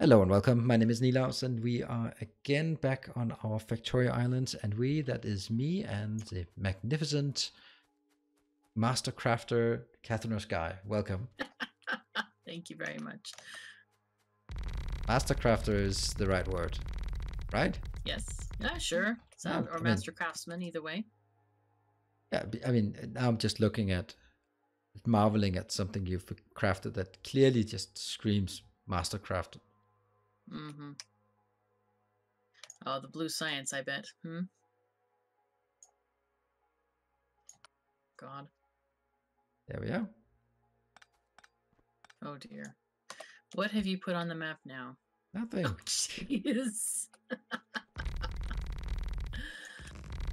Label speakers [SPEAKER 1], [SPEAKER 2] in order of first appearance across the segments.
[SPEAKER 1] Hello and welcome. My name is Nilaus, and we are again back on our Factorio Islands. And that is me and the magnificent master crafter, KatherineOfSky. Welcome.
[SPEAKER 2] Thank you very much.
[SPEAKER 1] Master crafter is the right word, right?
[SPEAKER 2] Yes. Yeah, sure. Or master craftsman, either way.
[SPEAKER 1] Yeah, I mean, now I'm just looking at, marveling at something you've crafted that clearly just screams master crafter.
[SPEAKER 2] Mm-hmm. Oh, the blue science, I bet. God.
[SPEAKER 1] There we are.
[SPEAKER 2] Oh, dear. What have you put on the map now?
[SPEAKER 1] Nothing.
[SPEAKER 2] Oh, jeez.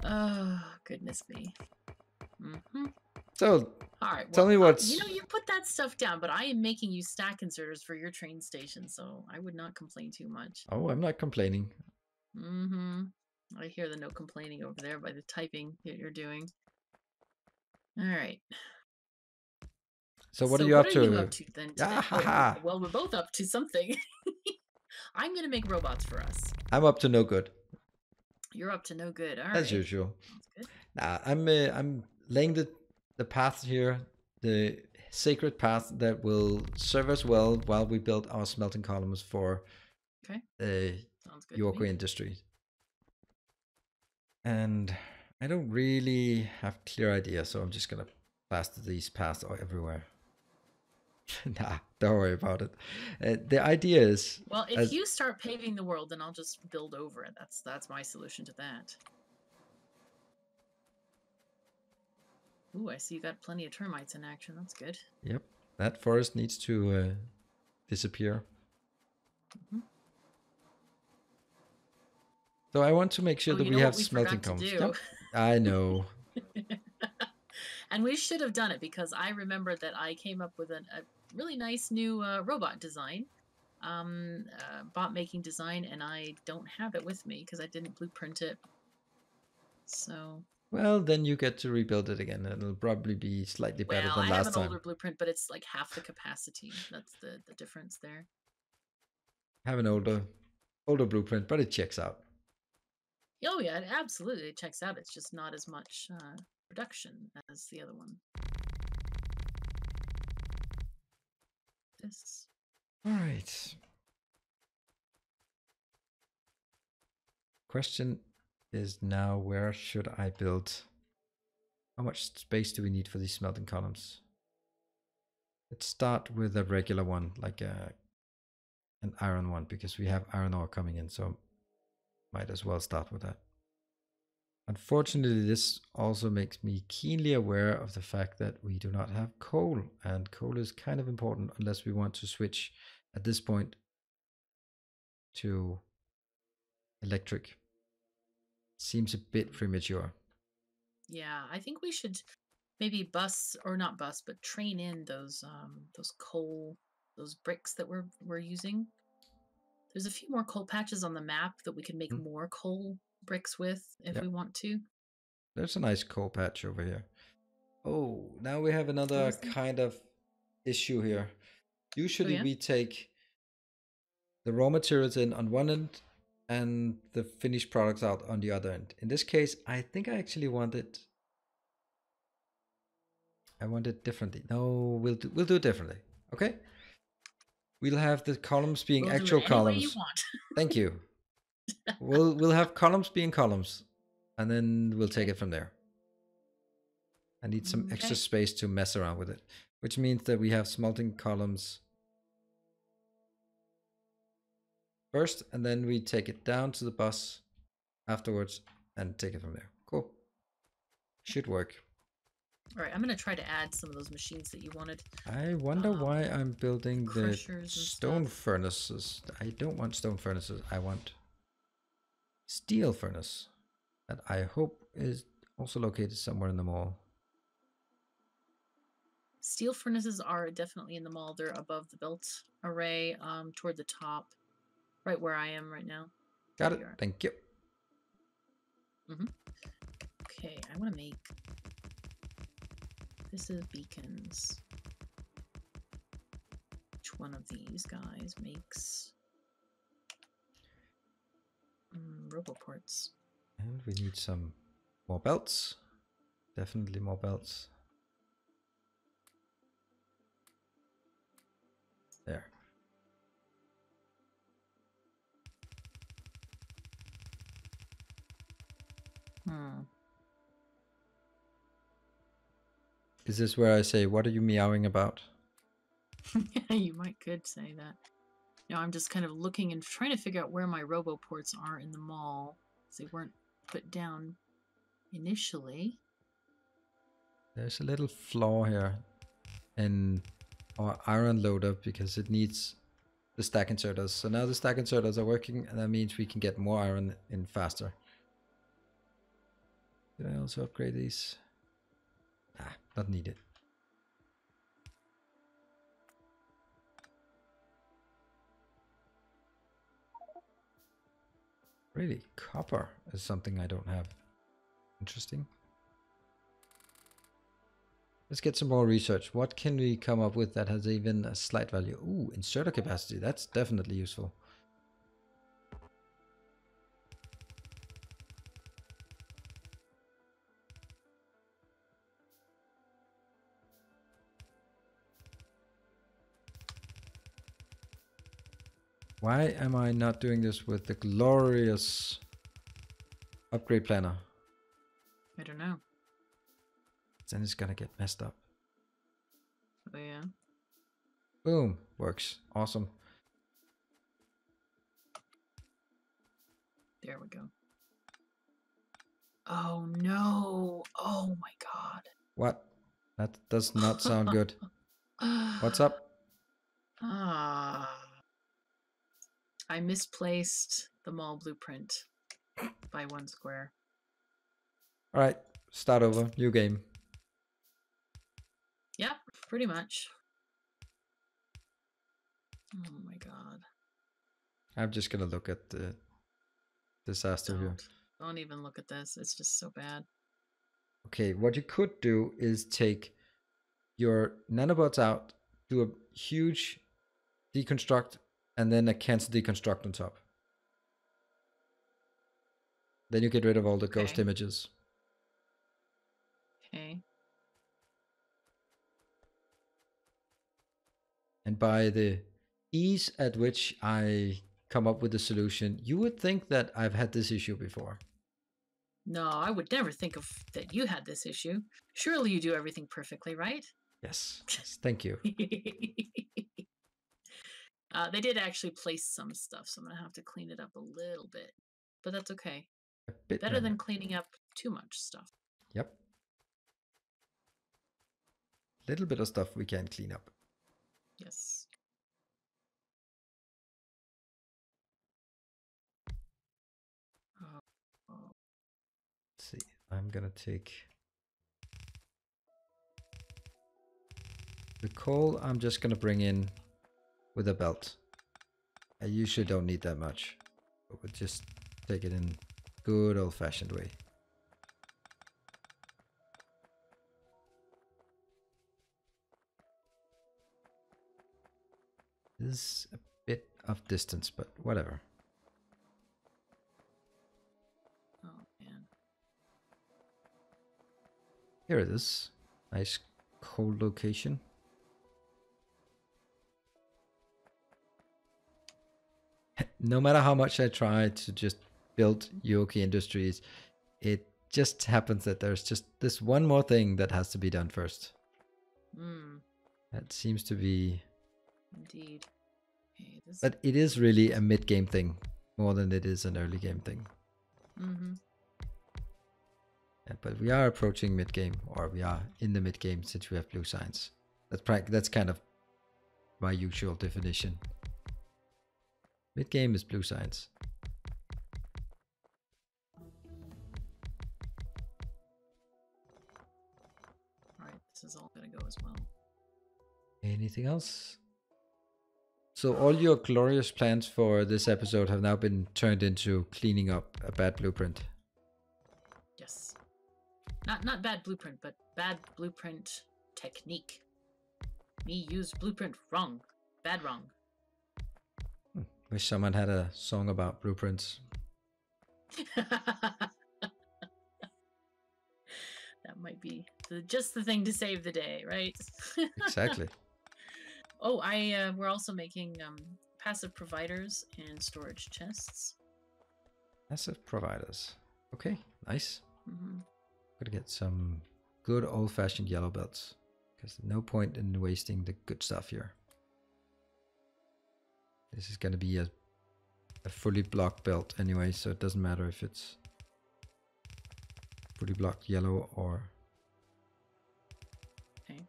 [SPEAKER 2] Oh, goodness me. Mm-hmm.
[SPEAKER 1] So,
[SPEAKER 2] all right. Well,
[SPEAKER 1] tell me what's...
[SPEAKER 2] you put that stuff down, but I am making you stack inserters for your train station, so I would not complain too much.
[SPEAKER 1] Oh, I'm not complaining.
[SPEAKER 2] Mm-hmm. I hear the no complaining over there by the typing that you're doing. All right.
[SPEAKER 1] So what are you up to?
[SPEAKER 2] Then today? Well, we're both up to something. I'm going to make robots for us.
[SPEAKER 1] I'm up to no good.
[SPEAKER 2] You're up to no good. All right.
[SPEAKER 1] As usual.
[SPEAKER 2] That's good.
[SPEAKER 1] Nah, I'm laying the path here, the sacred path that will serve us well while we build our smelting columns for Yuoki Industries. And I don't really have clear idea, so I'm just gonna plaster these paths everywhere. Nah, don't worry about it. The idea is...
[SPEAKER 2] Well, if you start paving the world, then I'll just build over it. That's my solution to that. Ooh, I see you got plenty of termites in action. That's good.
[SPEAKER 1] Yep, that forest needs to disappear. Mm-hmm. So I want to make sure that we have smelting columns. Yep. I know.
[SPEAKER 2] And we should have done it, because I remember that I came up with a really nice new robot design, bot making design, and I don't have it with me because I didn't blueprint it. So... Well,
[SPEAKER 1] then you get to rebuild it again, and it'll probably be slightly better than last time.
[SPEAKER 2] I have an older blueprint, but it's like half the capacity. That's the difference there.
[SPEAKER 1] I have an older blueprint, but it checks out.
[SPEAKER 2] Oh yeah, absolutely, it checks out. It's just not as much production as the other one. This.
[SPEAKER 1] All right. Question is now, where should I build? How much space do we need for these smelting columns? Let's start with a regular one, like an iron one, because we have iron ore coming in, so might as well start with that. Unfortunately, this also makes me keenly aware of the fact that we do not have coal, and coal is kind of important unless we want to switch at this point to electric. Seems a bit premature.
[SPEAKER 2] Yeah, I think we should maybe train in those coal, those bricks that we're using. There's a few more coal patches on the map that we can make more coal bricks with if we want to.
[SPEAKER 1] There's a nice coal patch over here. Oh, now we have another kind of issue here. Usually we take the raw materials in on one end and the finished products out on the other end. In this case, I think I actually want it differently. No, we'll do it differently. Okay? We'll have the columns being actual columns.
[SPEAKER 2] Way you want.
[SPEAKER 1] Thank you. We'll have columns being columns, and then we'll take it from there. I need some extra space to mess around with it, which means that we have smelting columns first, and then we take it down to the bus afterwards and take it from there. Cool. Should work.
[SPEAKER 2] All right, I'm going to try to add some of those machines that you wanted.
[SPEAKER 1] I wonder why I'm building the stone furnaces. I don't want stone furnaces. I want steel furnace that I hope is also located somewhere in the mall.
[SPEAKER 2] Steel furnaces are definitely in the mall. They're above the belt array, toward the top, right where I am right now.
[SPEAKER 1] Got it. Thank you.
[SPEAKER 2] Okay, I want to make... This is beacons. Which one of these guys makes roboports.
[SPEAKER 1] And we need some more belts. Definitely more belts. There. Is this where I say, what are you meowing about?
[SPEAKER 2] Yeah, you could say that. No, I'm just kind of looking and trying to figure out where my roboports are in the mall. They weren't put down initially.
[SPEAKER 1] There's a little flaw here in our iron loader because it needs the stack inserters. So now the stack inserters are working, and that means we can get more iron in faster. Did I also upgrade these? Ah, not needed. Really, copper is something I don't have. Interesting. Let's get some more research. What can we come up with that has even a slight value? Ooh, inserter capacity. That's definitely useful. Why am I not doing this with the glorious upgrade planner?
[SPEAKER 2] I don't know.
[SPEAKER 1] Then it's gonna get messed up.
[SPEAKER 2] Oh, yeah.
[SPEAKER 1] Boom. Works. Awesome.
[SPEAKER 2] There we go. Oh, no. Oh, my God.
[SPEAKER 1] What? That does not sound good. What's up?
[SPEAKER 2] I misplaced the mall blueprint by 1 square.
[SPEAKER 1] All right. Start over. New game.
[SPEAKER 2] Yep, pretty much. Oh my God.
[SPEAKER 1] I'm just gonna look at the disaster here.
[SPEAKER 2] Don't even look at this. It's just so bad.
[SPEAKER 1] Okay, what you could do is take your nanobots out, do a huge deconstruct, and then a cancel deconstruct on top. Then you get rid of all the ghost images.
[SPEAKER 2] Okay.
[SPEAKER 1] And by the ease at which I come up with a solution, you would think that I've had this issue before.
[SPEAKER 2] No, I would never think of that you had this issue. Surely you do everything perfectly, right?
[SPEAKER 1] Yes, yes, thank you.
[SPEAKER 2] They did actually place some stuff, so I'm going to have to clean it up a little bit. But that's okay.
[SPEAKER 1] A bit
[SPEAKER 2] Better than cleaning up too much stuff.
[SPEAKER 1] Yep. Little bit of stuff we can clean up.
[SPEAKER 2] Yes.
[SPEAKER 1] Let's see, I'm gonna take the coal. I'm just gonna bring in with a belt. I usually don't need that much, but we'll just take it in good old-fashioned way. This is a bit of distance, but whatever.
[SPEAKER 2] Oh, man.
[SPEAKER 1] Here it is. Nice cold location. No matter how much I try to just build Yuoki Industries, it just happens that there's just this one more thing that has to be done first. That seems to be...
[SPEAKER 2] Indeed. Okay,
[SPEAKER 1] but it is really a mid-game thing more than it is an early game thing. Yeah, but we are approaching mid-game, or we are in the mid-game since we have blue signs. That's kind of my usual definition. Mid-game is blue signs.
[SPEAKER 2] Alright, this is all gonna go as well.
[SPEAKER 1] Anything else? So all your glorious plans for this episode have now been turned into cleaning up a bad blueprint.
[SPEAKER 2] Yes. Not bad blueprint, but bad blueprint technique. Me used blueprint wrong. Bad wrong.
[SPEAKER 1] Wish someone had a song about blueprints.
[SPEAKER 2] That might be just the thing to save the day, right?
[SPEAKER 1] Exactly.
[SPEAKER 2] Oh, we're also making passive providers and storage chests.
[SPEAKER 1] Passive providers. Okay, nice.
[SPEAKER 2] Mm-hmm.
[SPEAKER 1] Gotta get some good old-fashioned yellow belts. Because no point in wasting the good stuff here. This is gonna be a fully blocked belt anyway, so it doesn't matter if it's fully blocked yellow or...
[SPEAKER 2] Okay.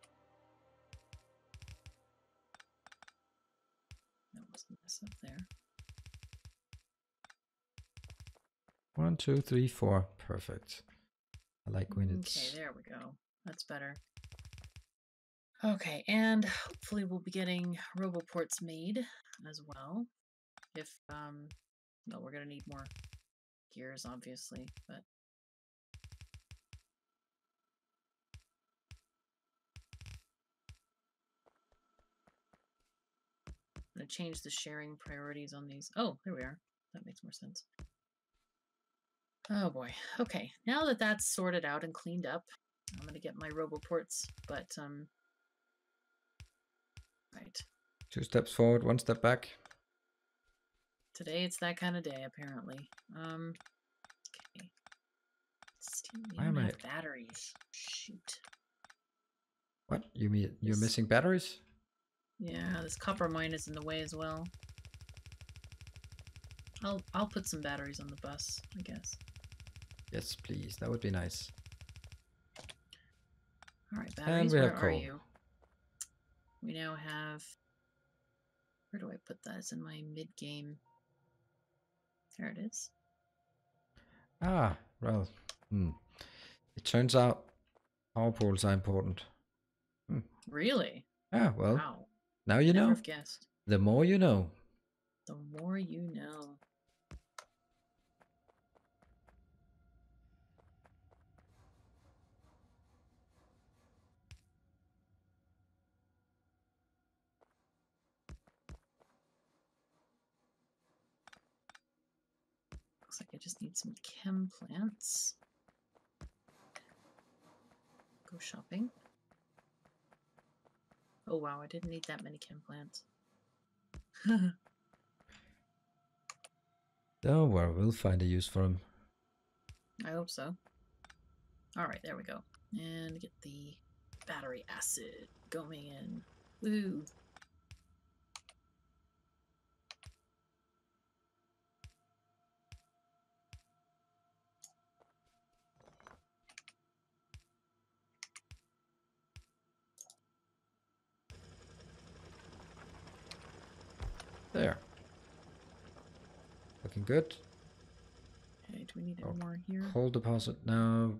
[SPEAKER 2] That wasn't mess up there.
[SPEAKER 1] 1, 2, 3, 4. Perfect. I like when it's...
[SPEAKER 2] Okay, there we go. That's better. Okay, and hopefully we'll be getting roboports made as well. If, no, we're gonna need more gears, obviously, but... I'm gonna change the sharing priorities on these. Oh, there we are. That makes more sense. Oh boy. Okay, now that that's sorted out and cleaned up, I'm gonna get my roboports, but, right.
[SPEAKER 1] 2 steps forward, 1 step back.
[SPEAKER 2] Today it's that kind of day, apparently. Okay. Steve, we
[SPEAKER 1] Why
[SPEAKER 2] don't
[SPEAKER 1] am
[SPEAKER 2] have batteries. Shoot.
[SPEAKER 1] What? You mean you're missing batteries?
[SPEAKER 2] Yeah, this copper mine is in the way as well. I'll put some batteries on the bus, I guess.
[SPEAKER 1] Yes, please. That would be nice.
[SPEAKER 2] All right, batteries,
[SPEAKER 1] we
[SPEAKER 2] where
[SPEAKER 1] have
[SPEAKER 2] are
[SPEAKER 1] coal.
[SPEAKER 2] you? We now have... Where do I put that? It's in my mid-game. There it is.
[SPEAKER 1] Ah, well. It turns out power poles are important.
[SPEAKER 2] Really?
[SPEAKER 1] Ah, well.
[SPEAKER 2] Wow.
[SPEAKER 1] Now you
[SPEAKER 2] Never
[SPEAKER 1] know.
[SPEAKER 2] have guessed.
[SPEAKER 1] The more you know.
[SPEAKER 2] The more you know. Looks like I just need some chem plants. Go shopping. Oh wow, I didn't need that many chem plants.
[SPEAKER 1] Don't worry, we'll find a use for them.
[SPEAKER 2] I hope so. Alright, there we go. And get the battery acid going in. Woo!
[SPEAKER 1] There. Looking good.
[SPEAKER 2] Okay, do we need any more here?
[SPEAKER 1] Coal deposit now.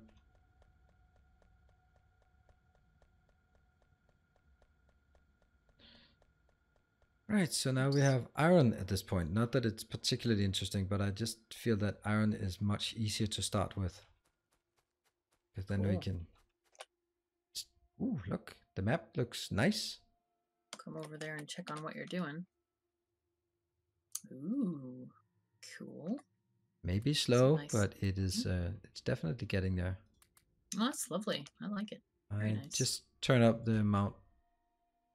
[SPEAKER 1] Right, so now we have iron at this point. Not that it's particularly interesting, but I just feel that iron is much easier to start with. Because then we can... Ooh, look. The map looks nice.
[SPEAKER 2] Come over there and check on what you're doing. Ooh, cool.
[SPEAKER 1] Maybe slow,
[SPEAKER 2] nice...
[SPEAKER 1] but it is it's definitely getting there.
[SPEAKER 2] Oh, that's lovely. I like it. Very nice.
[SPEAKER 1] Just turn up the amount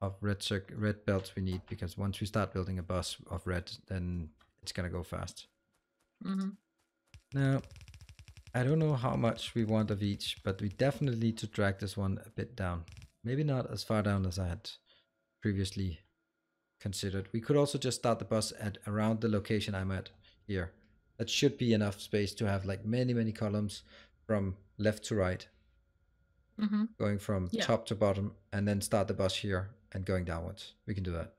[SPEAKER 1] of red belts we need, because once we start building a bus of red, then it's gonna go fast. Now, I don't know how much we want of each, but we definitely need to drag this one a bit down. Maybe not as far down as I had previously considered. We could also just start the bus at around the location I'm at here. That should be enough space to have like many columns from left to right. Going from top to bottom, and then start the bus here and going downwards. We can do that.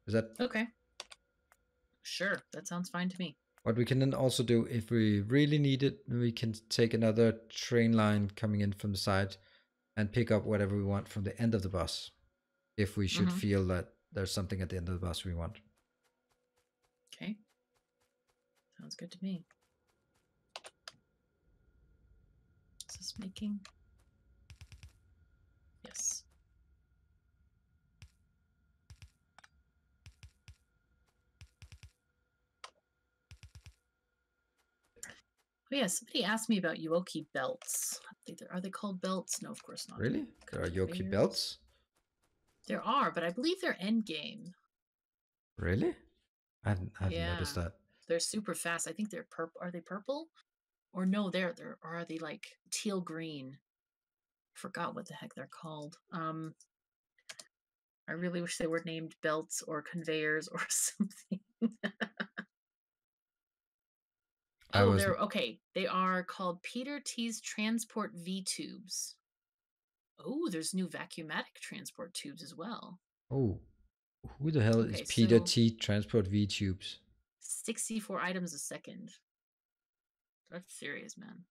[SPEAKER 1] Is that
[SPEAKER 2] okay? Sure, that sounds fine to me.
[SPEAKER 1] What we can then also do, if we really need it, we can take another train line coming in from the side and pick up whatever we want from the end of the bus, if we should feel that there's something at the end of the bus we want.
[SPEAKER 2] Okay. Sounds good to me. Is this making? Yes. Oh yeah, somebody asked me about Yuoki belts. Are they called belts? No, of course not.
[SPEAKER 1] Really? There are Yuoki belts?
[SPEAKER 2] There are, but I believe they're end game.
[SPEAKER 1] Really? I hadn't noticed
[SPEAKER 2] Yeah,
[SPEAKER 1] that.
[SPEAKER 2] they're super fast. I think they're purple. Are they purple? Or no, or are they like teal green? Forgot what the heck they're called. I really wish they were named belts or conveyors or something.
[SPEAKER 1] I
[SPEAKER 2] Oh,
[SPEAKER 1] was.
[SPEAKER 2] they're okay. They are called Peter T's Transport V tubes. Oh, there's new vacuumatic transport tubes as well.
[SPEAKER 1] Oh, who the hell is
[SPEAKER 2] Okay,
[SPEAKER 1] Peter
[SPEAKER 2] so
[SPEAKER 1] T Transport V Tubes?
[SPEAKER 2] 64 items a second. That's serious, man.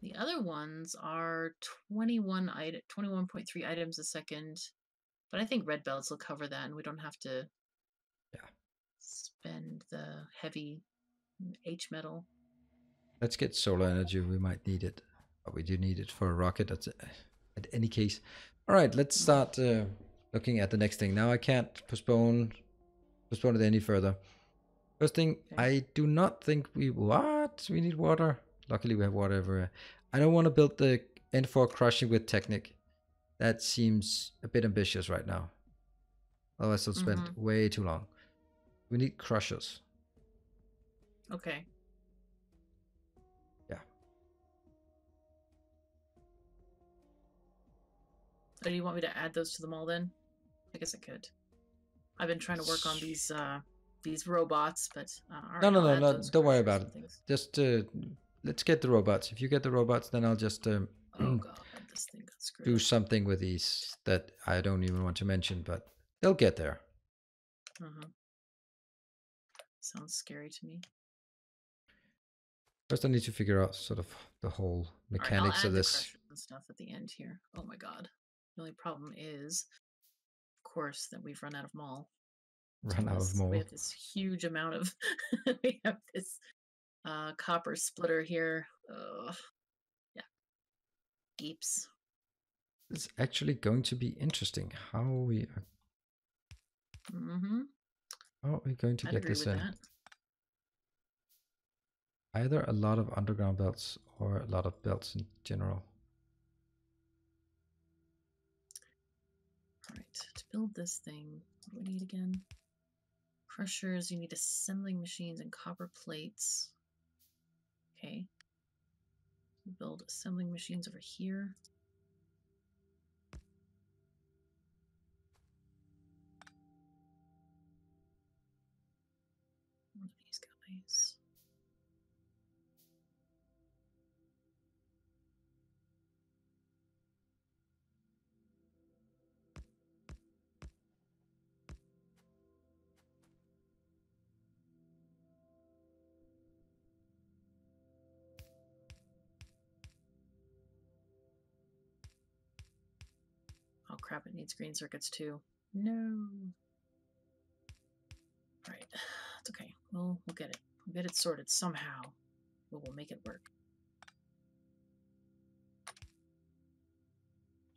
[SPEAKER 2] The other ones are 21.3 items a second. But I think red belts will cover that, and we don't have to spend the heavy H metal.
[SPEAKER 1] Let's get solar energy. We might need it. But we do need it for a rocket. That's at any case. All right, let's start looking at the next thing. Now I can't postpone it any further. First thing,
[SPEAKER 2] Okay.
[SPEAKER 1] I do not think we need water. Luckily, we have water everywhere. I don't want to build the N4 crushing with Technic. That seems a bit ambitious right now. Otherwise, I'll spend way too long. We need crushers.
[SPEAKER 2] Okay.
[SPEAKER 1] Yeah.
[SPEAKER 2] So do you want me to add those to the mall then? I guess I could. I've been trying to work on these robots, but
[SPEAKER 1] no. Don't worry about it. Just let's get the robots. If you get the robots, then I'll just
[SPEAKER 2] oh god, this thing got screwed.
[SPEAKER 1] Do something with these that I don't even want to mention, but they'll get there.
[SPEAKER 2] Sounds scary to me.
[SPEAKER 1] First, I need to figure out sort of the whole mechanics of this.
[SPEAKER 2] I'll add the crushers and stuff at the end here. Oh my god. The only problem is, of course, that we've run out of mall. We have this huge amount of we have this copper splitter here. Yeah. Geeps.
[SPEAKER 1] It's actually going to be interesting how we are. How are we going to get this in?
[SPEAKER 2] That.
[SPEAKER 1] Either a lot of underground belts or a lot of belts in general.
[SPEAKER 2] All right, to build this thing, what do we need again? Crushers, you need assembling machines and copper plates. Okay. Build assembling machines over here. One of these guys. Oh crap, it needs green circuits too. No. Alright. It's okay. We'll get it. We'll get it sorted somehow. But we'll make it work.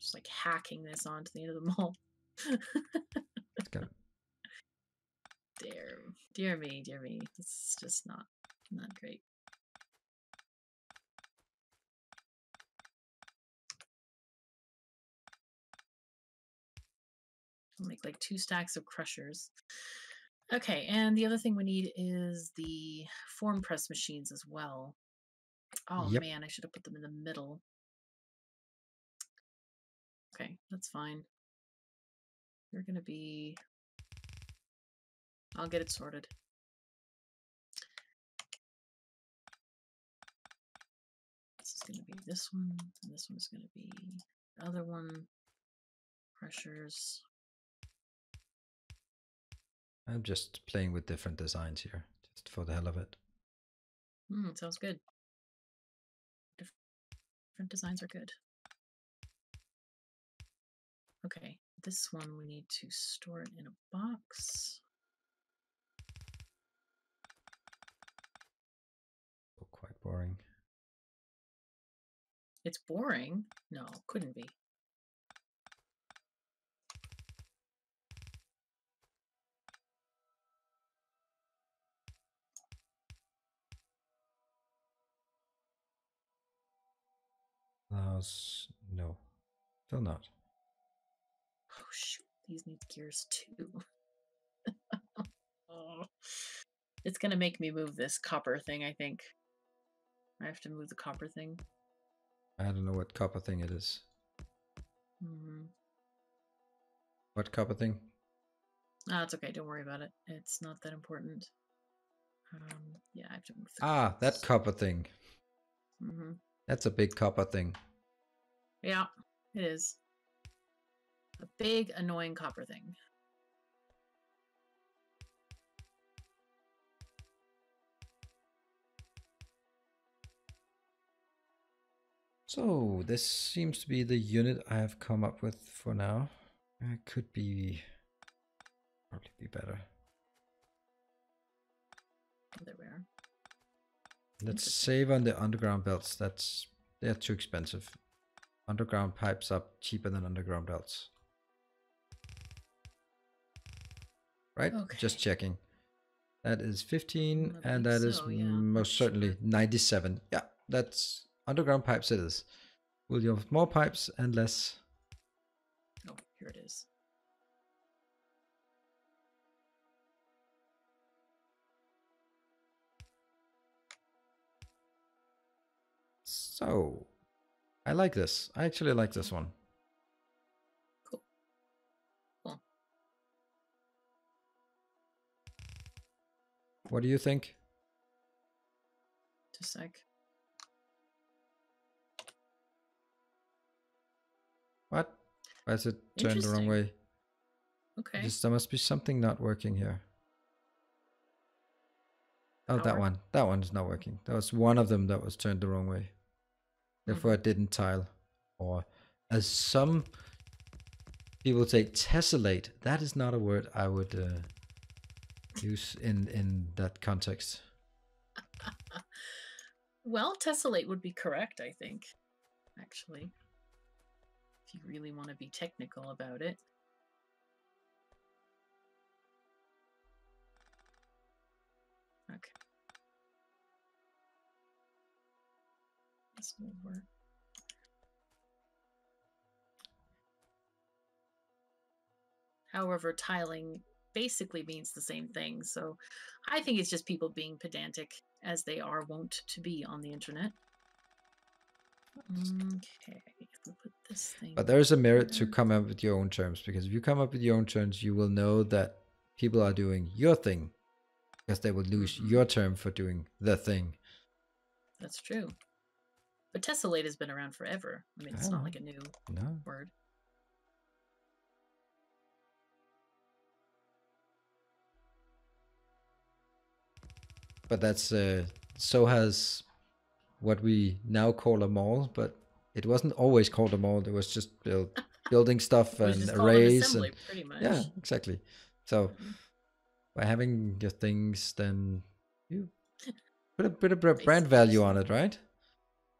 [SPEAKER 2] Just like hacking this onto the end of the mall. Dear me. This is just not great. I'll make like 2 stacks of crushers. Okay, and the other thing we need is the form press machines as well. Oh man, I should have put them in the middle. Okay, that's fine. They're gonna be... I'll get it sorted. This is gonna be this one, and this one's gonna be the other one. Pressures.
[SPEAKER 1] I'm just playing with different designs here, just for the hell of it.
[SPEAKER 2] Sounds good. Different designs are good. Okay, this one we need to store it in a box.
[SPEAKER 1] Oh, quite boring.
[SPEAKER 2] It's boring? No, couldn't be.
[SPEAKER 1] Nilaus? No, still not.
[SPEAKER 2] Oh shoot, these need gears too. Oh. It's gonna make me move this copper thing, I think. I have to move the copper thing.
[SPEAKER 1] I don't know what copper thing it is.
[SPEAKER 2] Mm-hmm.
[SPEAKER 1] What copper thing?
[SPEAKER 2] Ah, it's okay. Don't worry about it. It's not that important. Yeah, I have to move the
[SPEAKER 1] that copper thing.
[SPEAKER 2] Mm-hmm.
[SPEAKER 1] That's a big copper thing.
[SPEAKER 2] Yeah, it is. A big, annoying copper thing.
[SPEAKER 1] So this seems to be the unit I have come up with for now. It could be probably be better.
[SPEAKER 2] There we are.
[SPEAKER 1] Let's save on the underground belts. They're too expensive. Underground pipes are cheaper than underground belts. Right?
[SPEAKER 2] Okay.
[SPEAKER 1] Just checking. That is 15
[SPEAKER 2] I
[SPEAKER 1] and
[SPEAKER 2] believe
[SPEAKER 1] that is
[SPEAKER 2] so, yeah.
[SPEAKER 1] most certainly 97. Yeah, that's underground pipes it is. Will you have more pipes and less?
[SPEAKER 2] Oh, here it is.
[SPEAKER 1] So, I like this. I actually like this one.
[SPEAKER 2] Cool. Cool.
[SPEAKER 1] What do you think?
[SPEAKER 2] Just a sec.
[SPEAKER 1] What? Why is it turned the wrong
[SPEAKER 2] Interesting.
[SPEAKER 1] way?
[SPEAKER 2] Okay.
[SPEAKER 1] There must be something not working here. Oh, that
[SPEAKER 2] Power?
[SPEAKER 1] one. That one is not working. That was one of them that was turned the wrong way. Therefore, it didn't tile. Or, as some people say, tessellate. That is not a word I would use in that context.
[SPEAKER 2] Well, tessellate would be correct, I think, actually. If you really want to be technical about it. Okay. This will work. However, tiling basically means the same thing, so I think it's just people being pedantic, as they are wont to be on the internet. Okay, we'll put this thing.
[SPEAKER 1] But there is a merit to come up with your own terms, because if you come up with your own terms, you will know that people are doing your thing, because they will lose your term for doing the thing.
[SPEAKER 2] That's true. But tessellate has been around forever. I mean, it's not like a new word.
[SPEAKER 1] But that's so has what we now call a mall, but it wasn't always called a mall. It was just building stuff and arrays
[SPEAKER 2] assembly,
[SPEAKER 1] and
[SPEAKER 2] pretty much.
[SPEAKER 1] Yeah, exactly. So by having your things, then you put a bit of brand value on it, right?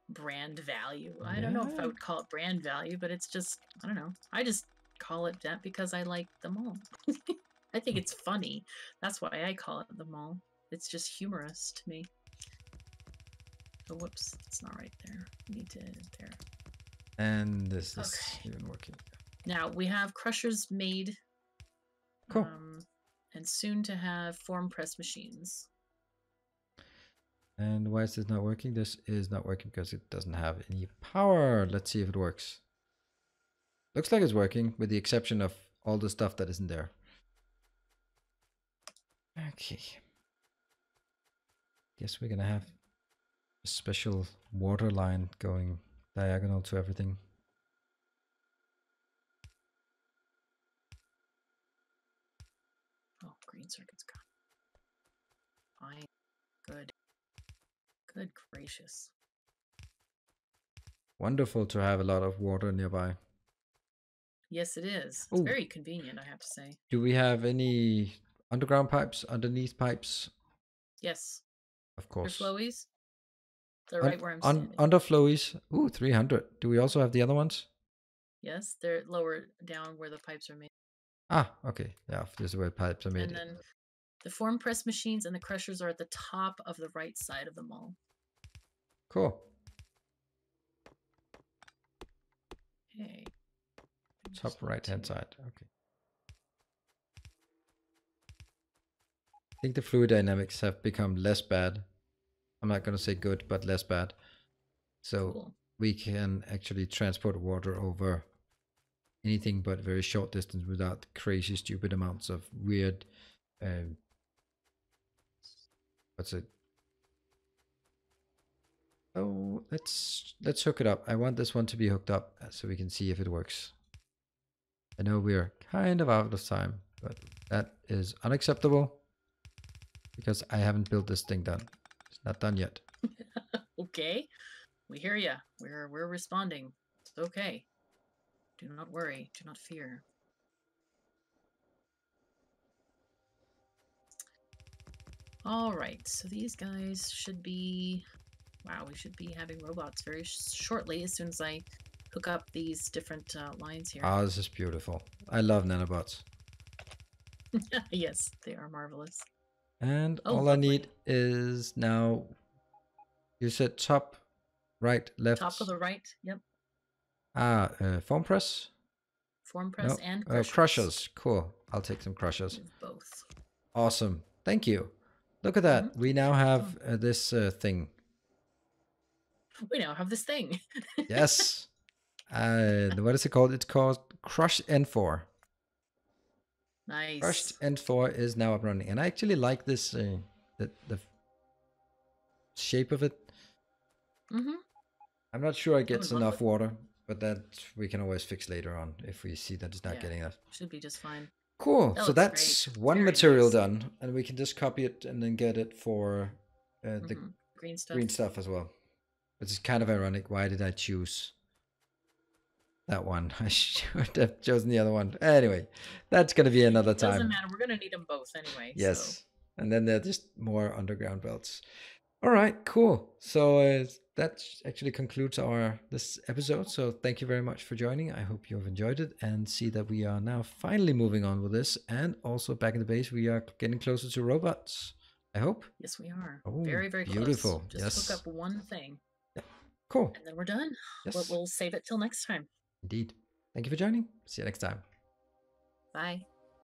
[SPEAKER 2] Brand value. I don't know if I would call it brand value, but it's just, I don't know. I just call it that because I like the mall. I think it's funny. That's why I call it the mall. It's just humorous to me. Oh, whoops. It's not right there. We need to there.
[SPEAKER 1] And this is even working.
[SPEAKER 2] Now, we have crushers made.
[SPEAKER 1] Cool.
[SPEAKER 2] And soon to have form press machines.
[SPEAKER 1] And why is this not working? This is not working because it doesn't have any power. Let's see if it works. Looks like it's working, with the exception of all the stuff that isn't there. Okay. Guess we're gonna have a special water line going diagonal to everything.
[SPEAKER 2] Oh, green circuit's gone. Fine. Good. Good gracious.
[SPEAKER 1] Wonderful to have a lot of water nearby.
[SPEAKER 2] Yes, it is. It's very convenient, I have to say.
[SPEAKER 1] Do we have any underground pipes, underneath pipes?
[SPEAKER 2] Yes.
[SPEAKER 1] Of course.
[SPEAKER 2] They're flowies? They're right where I'm standing.
[SPEAKER 1] Under flowies. Ooh, 300. Do we also have the other ones?
[SPEAKER 2] Yes, they're lower down where the pipes are made.
[SPEAKER 1] Ah, okay. Yeah, this is where pipes are made.
[SPEAKER 2] And then the form press machines and the crushers are at the top of the right side of the mall.
[SPEAKER 1] Cool. top right hand side. Okay. I think the fluid dynamics have become less bad. I'm not going to say good, but less bad. So
[SPEAKER 2] Cool.
[SPEAKER 1] we can actually transport water over anything but very short distance without crazy stupid amounts of weird what's it? Oh, let's hook it up. I want this one to be hooked up so we can see if it works. I know we're kind of out of time, but that is unacceptable because I haven't built this thing done. It's not done yet.
[SPEAKER 2] Okay, we hear ya. We're responding. It's okay. Do not worry. Do not fear. All right. So these guys should be. Wow, we should be having robots very shortly as soon as I hook up these different lines here.
[SPEAKER 1] Ah, this is beautiful. I love nanobots.
[SPEAKER 2] Yes, they are marvelous.
[SPEAKER 1] And
[SPEAKER 2] Oh,
[SPEAKER 1] all
[SPEAKER 2] lovely.
[SPEAKER 1] I need is now, you said top, right, left.
[SPEAKER 2] Top of the right. Yep.
[SPEAKER 1] Foam press?
[SPEAKER 2] Form press
[SPEAKER 1] No,
[SPEAKER 2] and crushers.
[SPEAKER 1] crushers. Cool. I'll take some crushers.
[SPEAKER 2] Both.
[SPEAKER 1] Awesome. Thank you. Look at that. We now have this thing.
[SPEAKER 2] We now have this thing.
[SPEAKER 1] Yes. What is it called? It's called Crush N4.
[SPEAKER 2] Nice.
[SPEAKER 1] Crushed N4 is now up running. And I actually like this, the shape of it. I'm not sure it gets enough water, but that we can always fix later on if we see that it's not getting enough.
[SPEAKER 2] Should be just fine.
[SPEAKER 1] Cool. So that's
[SPEAKER 2] great.
[SPEAKER 1] one
[SPEAKER 2] Very
[SPEAKER 1] material
[SPEAKER 2] nice.
[SPEAKER 1] done, and we can just copy it and then get it for the
[SPEAKER 2] green
[SPEAKER 1] stuff as well. Which is kind of ironic. Why did I choose that one? I should have chosen the other one. Anyway, that's going to be another time.
[SPEAKER 2] Doesn't matter. We're going to need them both anyway.
[SPEAKER 1] Yes.
[SPEAKER 2] So.
[SPEAKER 1] And then they're just more underground belts. All right, cool. So that actually concludes this episode. So thank you very much for joining. I hope you have enjoyed it and see that we are now finally moving on with this. And also back in the base, we are getting closer to robots. I hope.
[SPEAKER 2] Yes, we are.
[SPEAKER 1] Oh,
[SPEAKER 2] very, very
[SPEAKER 1] beautiful.
[SPEAKER 2] Close. Just hook up one thing.
[SPEAKER 1] Yeah. Cool.
[SPEAKER 2] And then we're done.
[SPEAKER 1] Yes.
[SPEAKER 2] But we'll save it till next time.
[SPEAKER 1] Indeed. Thank you for joining. See you next time.
[SPEAKER 2] Bye.